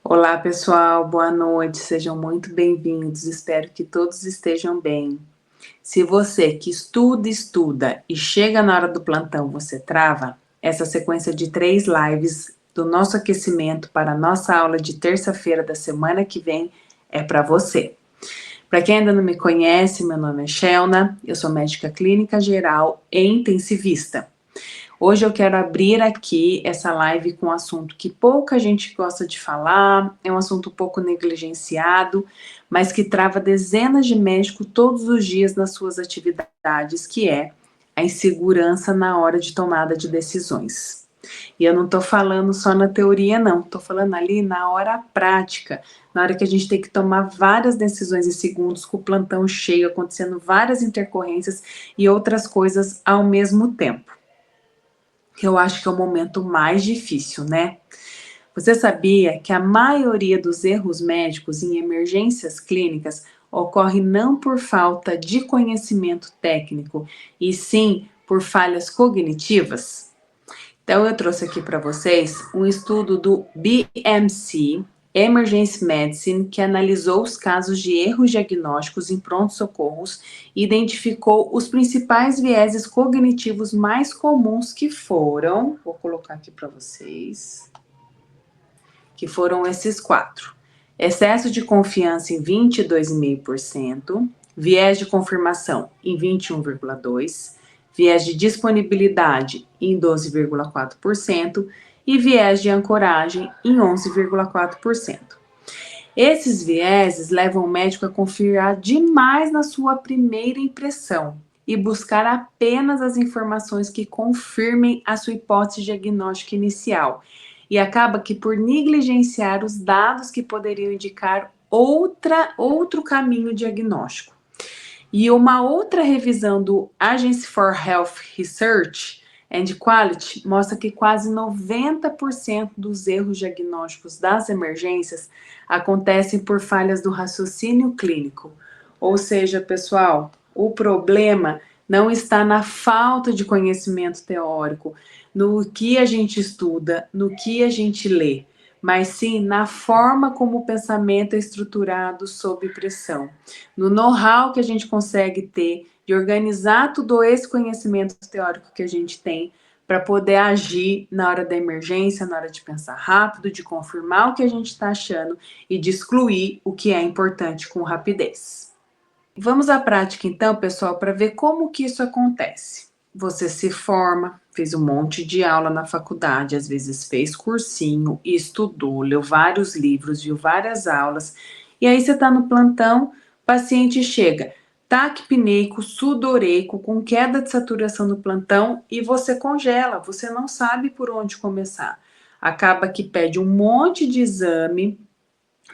Olá, pessoal, boa noite, sejam muito bem-vindos. Espero que todos estejam bem. Se você que estuda e chega na hora do plantão você trava, essa sequência de 3 lives do nosso aquecimento para a nossa aula de terça-feira da semana que vem é para você. Para quem ainda não me conhece, meu nome é Shelna, eu sou médica clínica geral e intensivista. Hoje eu quero abrir aqui essa live com um assunto que pouca gente gosta de falar, é um assunto um pouco negligenciado, mas que trava dezenas de médicos todos os dias nas suas atividades, que é a insegurança na hora de tomada de decisões. E eu não estou falando só na teoria, não, estou falando ali na hora prática, na hora que a gente tem que tomar várias decisões em segundos, com o plantão cheio, acontecendo várias intercorrências e outras coisas ao mesmo tempo. Que eu acho que é o momento mais difícil, né? Você sabia que a maioria dos erros médicos em emergências clínicas ocorre não por falta de conhecimento técnico, e sim por falhas cognitivas? Então eu trouxe aqui para vocês um estudo do BMC, Emergency Medicine, que analisou os casos de erros diagnósticos em pronto-socorros e identificou os principais vieses cognitivos mais comuns que foram, vou colocar aqui para vocês, que foram esses 4. Excesso de confiança em 22,5%, viés de confirmação em 21,2%, viés de disponibilidade em 12,4% e viés de ancoragem em 11,4%. Esses vieses levam o médico a confiar demais na sua primeira impressão e buscar apenas as informações que confirmem a sua hipótese diagnóstica inicial. E acaba que por negligenciar os dados que poderiam indicar outro caminho diagnóstico. E uma outra revisão do Agency for Health Research and Quality mostra que quase 90% dos erros diagnósticos das emergências acontecem por falhas do raciocínio clínico. Ou seja, pessoal, o problema não está na falta de conhecimento teórico, no que a gente estuda, no que a gente lê, mas sim na forma como o pensamento é estruturado sob pressão, no know-how que a gente consegue ter de organizar todo esse conhecimento teórico que a gente tem para poder agir na hora da emergência, na hora de pensar rápido, de confirmar o que a gente está achando e de excluir o que é importante com rapidez. Vamos à prática então, pessoal, para ver como que isso acontece. Você se forma, fez um monte de aula na faculdade, às vezes fez cursinho, estudou, leu vários livros, viu várias aulas, e aí você está no plantão, paciente chega taquipneico, sudoreico, com queda de saturação no plantão e você congela, você não sabe por onde começar. Acaba que pede um monte de exame,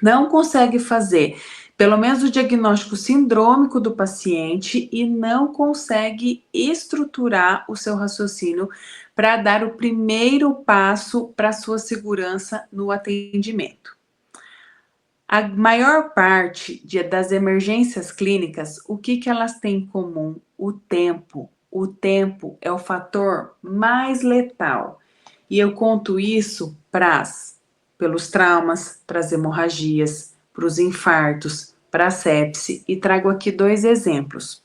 não consegue fazer pelo menos o diagnóstico sindrômico do paciente e não consegue estruturar o seu raciocínio para dar o primeiro passo para a sua segurança no atendimento. A maior parte das emergências clínicas, o que elas têm em comum? O tempo. O tempo é o fator mais letal. E eu conto isso pelos traumas, para as hemorragias, para os infartos, para a sepse, e trago aqui 2 exemplos.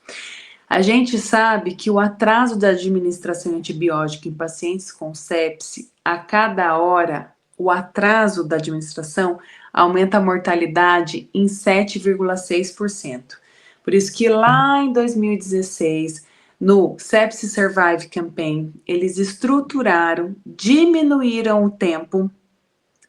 A gente sabe que o atraso da administração antibiótica em pacientes com sepse, a cada hora, o atraso da administração aumenta a mortalidade em 7,6%. Por isso que lá em 2016, no Sepsis Survive Campaign, eles estruturaram, diminuíram o tempo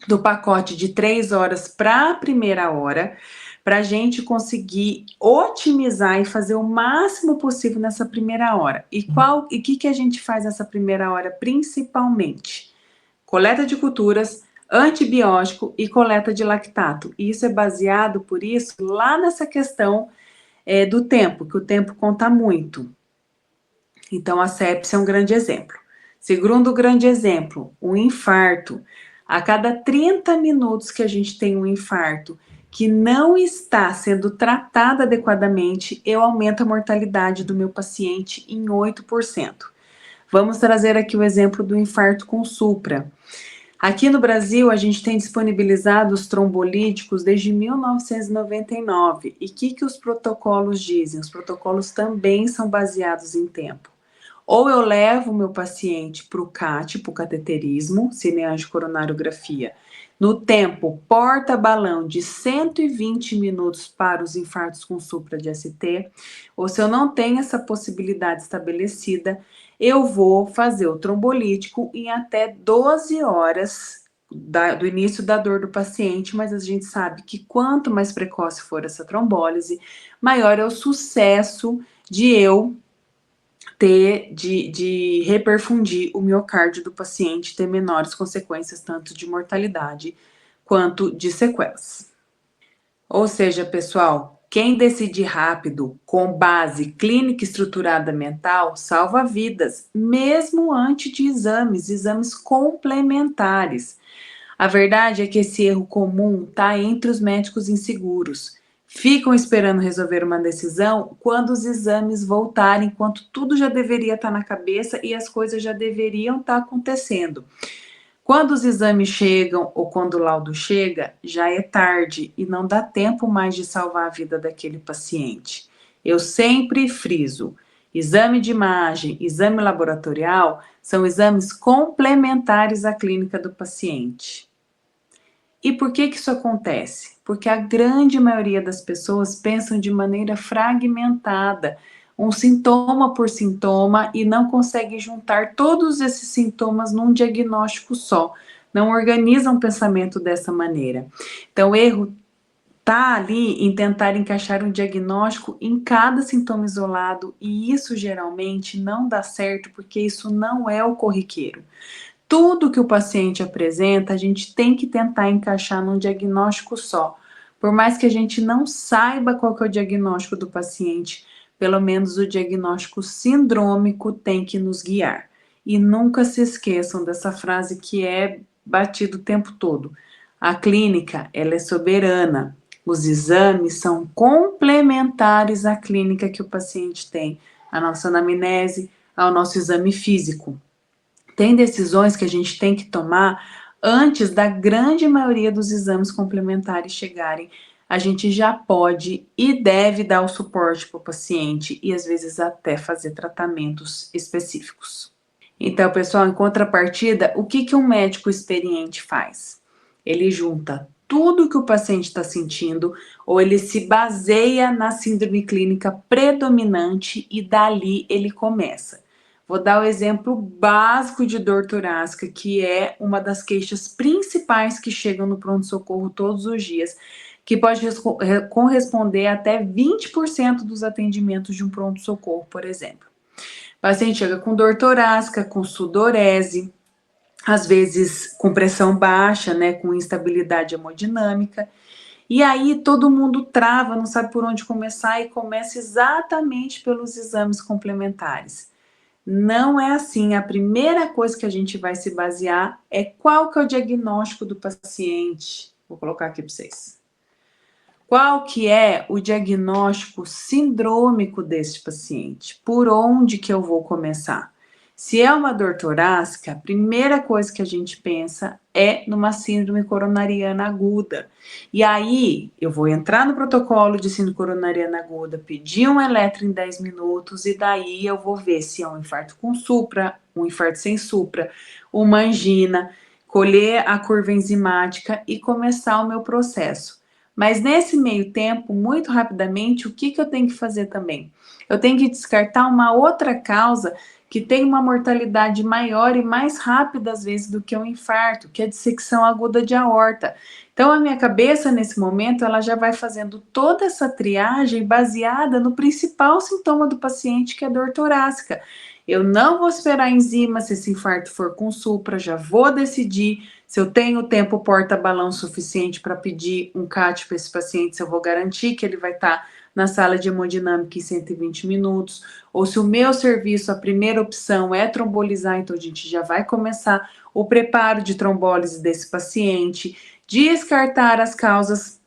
do pacote de 3 horas para a primeira hora, para a gente conseguir otimizar e fazer o máximo possível nessa primeira hora. E o que a gente faz nessa primeira hora principalmente? Coleta de culturas, antibiótico e coleta de lactato. E isso é baseado, por isso, lá nessa questão do tempo, que o tempo conta muito. Então, a sepse é um grande exemplo. Segundo grande exemplo, o infarto. A cada 30 minutos que a gente tem um infarto que não está sendo tratado adequadamente, eu aumento a mortalidade do meu paciente em 8%. Vamos trazer aqui o exemplo do infarto com supra. Aqui no Brasil, a gente tem disponibilizado os trombolíticos desde 1999. E o que os protocolos dizem? Os protocolos também são baseados em tempo. Ou eu levo o meu paciente para o CAT, para o cateterismo, cineangiocoronariografia, no tempo porta-balão de 120 minutos para os infartos com supra de ST, ou se eu não tenho essa possibilidade estabelecida, eu vou fazer o trombolítico em até 12 horas do início da dor do paciente, mas a gente sabe que quanto mais precoce for essa trombólise, maior é o sucesso de eu de reperfundir o miocárdio do paciente, ter menores consequências tanto de mortalidade quanto de sequelas. Ou seja, pessoal, quem decidir rápido, com base clínica estruturada mental, salva vidas, mesmo antes de exames complementares. A verdade é que esse erro comum está entre os médicos inseguros. Ficam esperando resolver uma decisão quando os exames voltarem, enquanto tudo já deveria estar na cabeça e as coisas já deveriam estar acontecendo. Quando os exames chegam ou quando o laudo chega, já é tarde e não dá tempo mais de salvar a vida daquele paciente. Eu sempre friso: exame de imagem, exame laboratorial são exames complementares à clínica do paciente. E por que isso acontece? Porque a grande maioria das pessoas pensam de maneira fragmentada, um sintoma por sintoma, e não consegue juntar todos esses sintomas num diagnóstico só. Não organizam o pensamento dessa maneira. Então, o erro está ali em tentar encaixar um diagnóstico em cada sintoma isolado, e isso geralmente não dá certo, porque isso não é o corriqueiro. Tudo que o paciente apresenta, a gente tem que tentar encaixar num diagnóstico só. Por mais que a gente não saiba qual que é o diagnóstico do paciente, pelo menos o diagnóstico sindrômico tem que nos guiar. E nunca se esqueçam dessa frase que é batida o tempo todo. A clínica, ela é soberana. Os exames são complementares à clínica que o paciente tem, à nossa anamnese, ao nosso exame físico. Tem decisões que a gente tem que tomar antes da grande maioria dos exames complementares chegarem. A gente já pode e deve dar o suporte para o paciente e às vezes até fazer tratamentos específicos. Então, pessoal, em contrapartida, o que um médico experiente faz? Ele junta tudo que o paciente está sentindo, ou ele se baseia na síndrome clínica predominante e dali ele começa. Vou dar o exemplo básico de dor torácica, que é uma das queixas principais que chegam no pronto-socorro todos os dias, que pode corresponder a até 20% dos atendimentos de um pronto-socorro, por exemplo. O paciente chega com dor torácica, com sudorese, às vezes com pressão baixa, né, com instabilidade hemodinâmica. E aí todo mundo trava, não sabe por onde começar e começa exatamente pelos exames complementares. Não é assim. A primeira coisa que a gente vai se basear é qual que é o diagnóstico do paciente. Vou colocar aqui para vocês. Qual que é o diagnóstico sindrômico desse paciente? Por onde que eu vou começar? Se é uma dor torácica, a primeira coisa que a gente pensa é numa síndrome coronariana aguda. E aí, eu vou entrar no protocolo de síndrome coronariana aguda, pedir um eletro em 10 minutos, e daí eu vou ver se é um infarto com supra, um infarto sem supra, uma angina, colher a curva enzimática e começar o meu processo. Mas nesse meio tempo, muito rapidamente, o que eu tenho que fazer também? Eu tenho que descartar uma outra causa que tem uma mortalidade maior e mais rápida, às vezes, do que o infarto, que é a dissecção aguda de aorta. Então, a minha cabeça, nesse momento, ela já vai fazendo toda essa triagem baseada no principal sintoma do paciente, que é a dor torácica. Eu não vou esperar a enzima, se esse infarto for com supra, já vou decidir se eu tenho tempo porta-balão suficiente para pedir um CAT para esse paciente, se eu vou garantir que ele vai estar na sala de hemodinâmica em 120 minutos, ou se o meu serviço, a primeira opção é trombolizar, então a gente já vai começar o preparo de trombólise desse paciente, descartar as causas,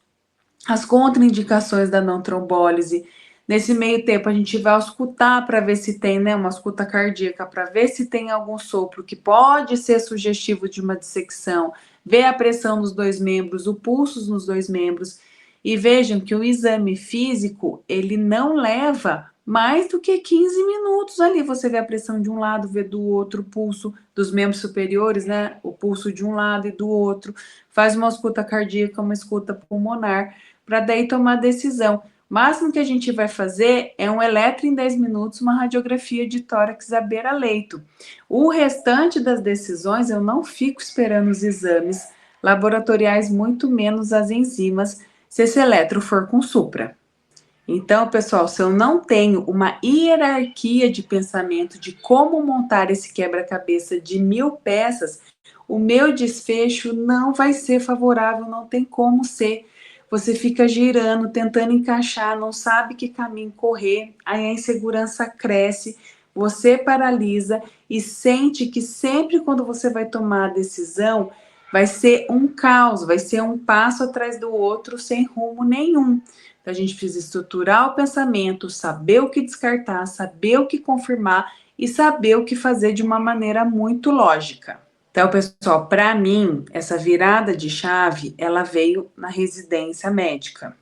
as contraindicações da não trombólise. Nesse meio tempo, a gente vai auscultar para ver se tem, né, uma ausculta cardíaca, para ver se tem algum sopro que pode ser sugestivo de uma dissecção, ver a pressão nos dois membros, o pulso nos dois membros. E vejam que o exame físico, ele não leva mais do que 15 minutos ali. Você vê a pressão de um lado, vê do outro, o pulso dos membros superiores, né? O pulso de um lado e do outro. Faz uma ausculta cardíaca, uma escuta pulmonar, para daí tomar decisão. O máximo que a gente vai fazer é um eletro em 10 minutos, uma radiografia de tórax à beira-leito. O restante das decisões, eu não fico esperando os exames laboratoriais, muito menos as enzimas, se esse eletro for com supra. Então, pessoal, se eu não tenho uma hierarquia de pensamento de como montar esse quebra-cabeça de 1000 peças, o meu desfecho não vai ser favorável, não tem como ser. Você fica girando, tentando encaixar, não sabe que caminho correr, aí a insegurança cresce, você paralisa e sente que sempre quando você vai tomar a decisão, vai ser um caos, vai ser um passo atrás do outro sem rumo nenhum. Então, a gente precisa estruturar o pensamento, saber o que descartar, saber o que confirmar e saber o que fazer de uma maneira muito lógica. Então, pessoal, para mim, essa virada de chave, ela veio na residência médica.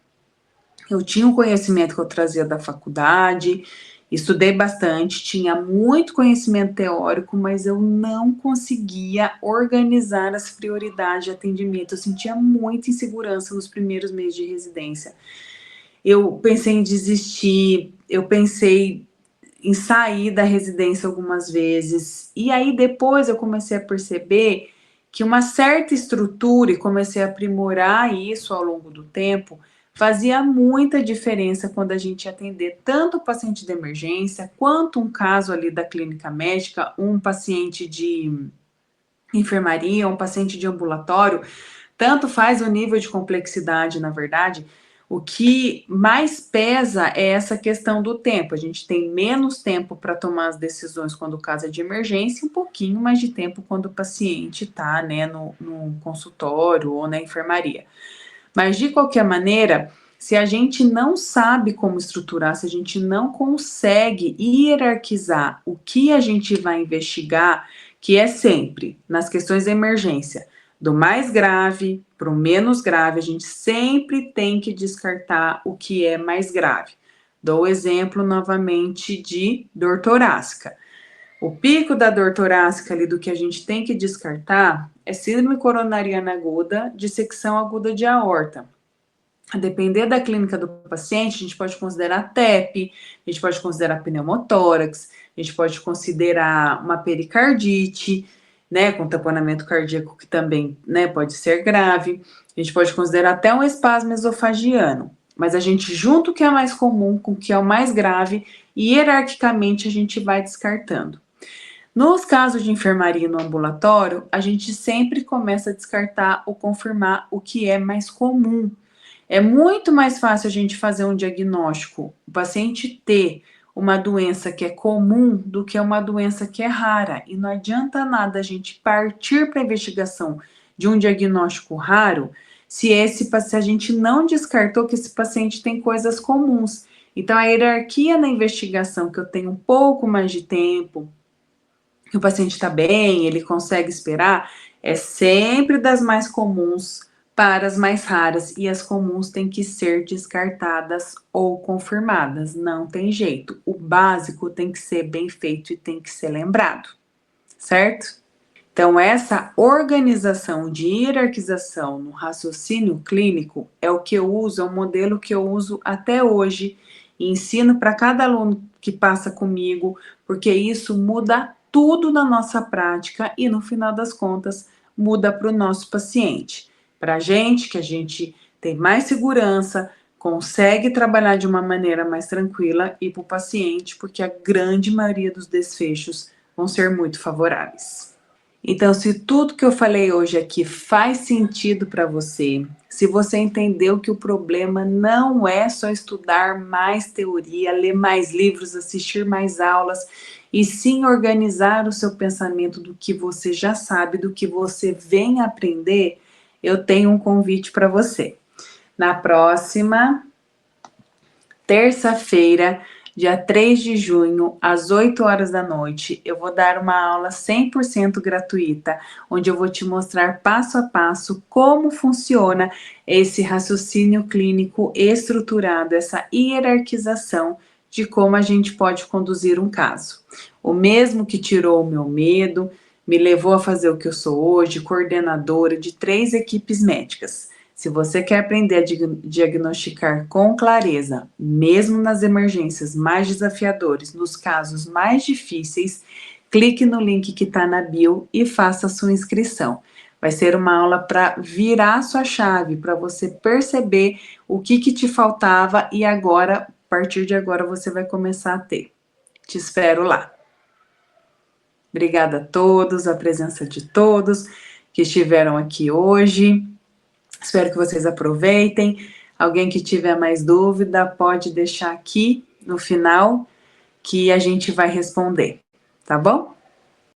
Eu tinha um conhecimento que eu trazia da faculdade, estudei bastante, tinha muito conhecimento teórico, mas eu não conseguia organizar as prioridades de atendimento. Eu sentia muita insegurança nos primeiros meses de residência. Eu pensei em desistir, eu pensei em sair da residência algumas vezes. E aí depois eu comecei a perceber que uma certa estrutura, e comecei a aprimorar isso ao longo do tempo, fazia muita diferença quando a gente atender tanto o paciente de emergência, quanto um caso ali da clínica médica, um paciente de enfermaria, um paciente de ambulatório, tanto faz o nível de complexidade, na verdade. O que mais pesa é essa questão do tempo. A gente tem menos tempo para tomar as decisões quando o caso é de emergência, um pouquinho mais de tempo quando o paciente está, né, no consultório ou na enfermaria. Mas, de qualquer maneira, se a gente não sabe como estruturar, se a gente não consegue hierarquizar o que a gente vai investigar, que é sempre nas questões de emergência, do mais grave para o menos grave, a gente sempre tem que descartar o que é mais grave. Dou o exemplo novamente de dor torácica. O pico da dor torácica ali do que a gente tem que descartar é síndrome coronariana aguda, dissecção aguda de aorta. A depender da clínica do paciente, a gente pode considerar TEP, a gente pode considerar pneumotórax, a gente pode considerar uma pericardite, né, com tamponamento cardíaco que também, né, pode ser grave. A gente pode considerar até um espasmo esofagiano. Mas a gente junta o que é mais comum com o que é o mais grave e hierarquicamente a gente vai descartando. Nos casos de enfermaria no ambulatório, a gente sempre começa a descartar ou confirmar o que é mais comum. É muito mais fácil a gente fazer um diagnóstico, o paciente ter uma doença que é comum do que uma doença que é rara. E não adianta nada a gente partir para a investigação de um diagnóstico raro se a gente não descartou que esse paciente tem coisas comuns. Então, a hierarquia na investigação, que eu tenho um pouco mais de tempo, que o paciente está bem, ele consegue esperar, é sempre das mais comuns para as mais raras, e as comuns têm que ser descartadas ou confirmadas, não tem jeito. O básico tem que ser bem feito e tem que ser lembrado, certo? Então, essa organização de hierarquização no raciocínio clínico é o que eu uso, é o modelo que eu uso até hoje e ensino para cada aluno que passa comigo, porque isso muda tudo na nossa prática e, no final das contas, muda para o nosso paciente. Para a gente, que a gente tem mais segurança, consegue trabalhar de uma maneira mais tranquila, e para o paciente, porque a grande maioria dos desfechos vão ser muito favoráveis. Então, se tudo que eu falei hoje aqui faz sentido para você, se você entendeu que o problema não é só estudar mais teoria, ler mais livros, assistir mais aulas, e sim organizar o seu pensamento do que você já sabe, do que você vem aprender, eu tenho um convite para você. Na próxima terça-feira, dia 3 de junho, às 8 horas da noite, eu vou dar uma aula 100% gratuita, onde eu vou te mostrar passo a passo como funciona esse raciocínio clínico estruturado, essa hierarquização de como a gente pode conduzir um caso. O mesmo que tirou o meu medo, me levou a fazer o que eu sou hoje, coordenadora de 3 equipes médicas. Se você quer aprender a diagnosticar com clareza, mesmo nas emergências mais desafiadoras, nos casos mais difíceis, clique no link que está na bio e faça a sua inscrição. Vai ser uma aula para virar a sua chave, para você perceber o que te faltava e agora, a partir de agora, você vai começar a ter. Te espero lá. Obrigada a todos, a presença de todos que estiveram aqui hoje. Espero que vocês aproveitem. Alguém que tiver mais dúvida, pode deixar aqui no final que a gente vai responder, tá bom?